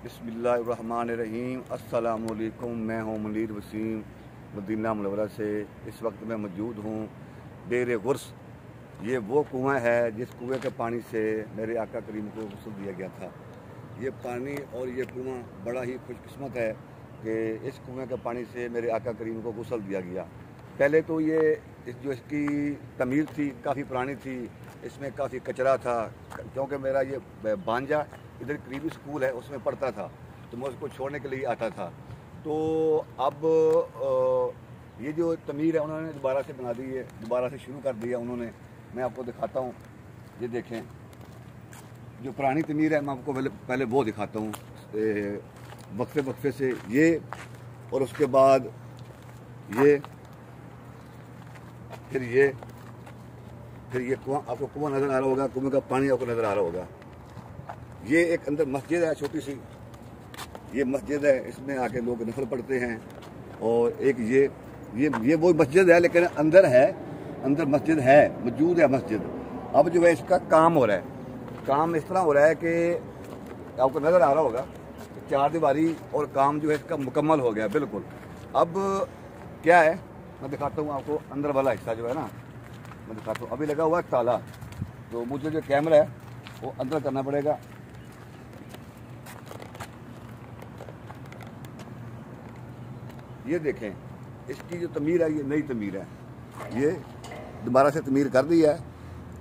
بسم اللہ الرحمن الرحیم۔ السلام علیکم، میں ہوں منیر وسیم مدینہ منورہ سے۔ اس وقت میں موجود ہوں ڈیر غرس۔ یہ وہ کنواں ہے جس کنویں کے پانی سے میرے آقا کریم کو غسل دیا گیا تھا۔ یہ پانی اور یہ کنواں بڑا ہی خوش قسمت ہے کہ اس کنویں کے پانی سے میرے آقا کریم کو غسل دیا گیا۔ پہلے تو یہ جو اس کی تعمیر تھی کافی پرانی تھی، اس میں کافی کچرا تھا، کیونکہ میرا یہ بانجا ادھر قریبی اسکول ہے اس میں پڑھتا تھا تو میں اس کو چھوڑنے کے لیے آتا تھا۔ تو اب یہ جو تعمیر ہے انہوں نے دوبارہ سے بنا دی ہے، دوبارہ سے شروع کر دیا انہوں نے۔ میں آپ کو دکھاتا ہوں، یہ دیکھیں جو پرانی تعمیر ہے، میں آپ کو پہلے وہ دکھاتا ہوں وقفے وقفے سے۔ یہ اور اس کے بعد یہ پھر یہ کنواں، آپ کو کنواں نظر آ رہا ہوگا، کنویں کا پانی آپ کو نظر آ رہا ہوگا۔ یہ ایک اندر مسجد ہے چھوٹی سی، یہ مسجد ہے، اس میں آ کے لوگ نفل پڑھتے ہیں۔ اور ایک یہ وہ مسجد ہے لیکن اندر مسجد ہے، موجود ہے مسجد۔ اب جو ہے اس کا کام ہو رہا ہے، کام اس طرح ہو رہا ہے کہ آپ کو نظر آ رہا ہوگا چار دیواری اور کام جو ہے اس کا مکمل ہو گیا بالکل۔ اب کیا ہے میں دکھاتا ہوں آپ کو، اندر والا حصہ جو ہے نا میں دکھاتا ہوں۔ ابھی لگا ہوا ہے تالا، تو مجھے جو کیمرہ ہے وہ اندر کرنا پڑے گا۔ یہ دیکھیں اس کی جو تعمیر ہے یہ نئی تعمیر ہے، یہ دوبارہ سے تعمیر کر دی ہے۔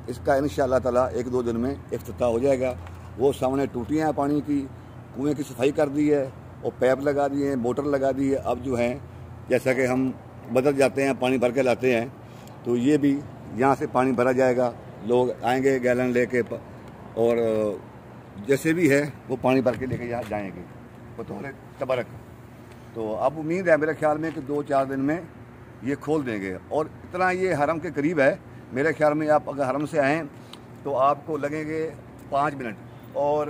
اس کا انشاءاللہ تعالی ایک دو دن میں افتتاح ہو جائے گا۔ وہ سامنے ٹوٹیاں ہیں پانی کی، کنویں کی صفائی کر دی ہے اور پیپ لگا دی ہے، موٹر لگا دی ہے۔ اب جو ہیں جیسا کہ ہم بدل جاتے ہیں پانی بھر کے لاتے ہیں، تو یہ بھی یہاں سے پانی بھرا جائے گا، لوگ آئیں گے گیلن لے کے اور جیسے بھی ہے وہ پانی بھر کے لے کے یہاں جائیں گے بطور تبرک۔ تو اب امید ہے میرے خیال میں کہ 2-4 دن میں یہ کھول دیں گے۔ اور اتنا یہ حرم کے قریب ہے، میرے خیال میں آپ اگر حرم سے آئیں تو آپ کو لگیں گے 5 منٹ، اور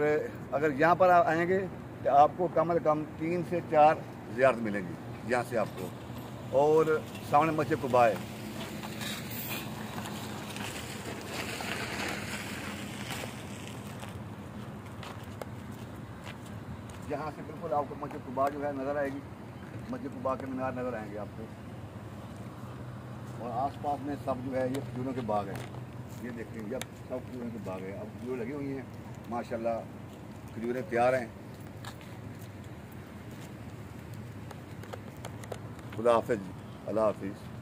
اگر یہاں پر آئیں گے تو آپ کو کم از کم 3 سے 4 زیارت ملیں گی یہاں سے آپ کو۔ اور سامنے مسجد قباء ہے، یہاں سے بالکل آپ کو مسجد قباء جو ہے نظر آئے گی، مسجد قباء کے مینار نظر آئیں گے آپ کو۔ اور آس پاس میں سب جو ہے یہ کھجوروں کے باغ ہیں، یہ دیکھیں گے اب سب کھجوروں کے باغ ہیں، اب کھجوریں لگی ہوئی ہیں ماشاءاللہ، کھجوریں تیار ہیں۔ خدا حافظ، اللہ حافظ۔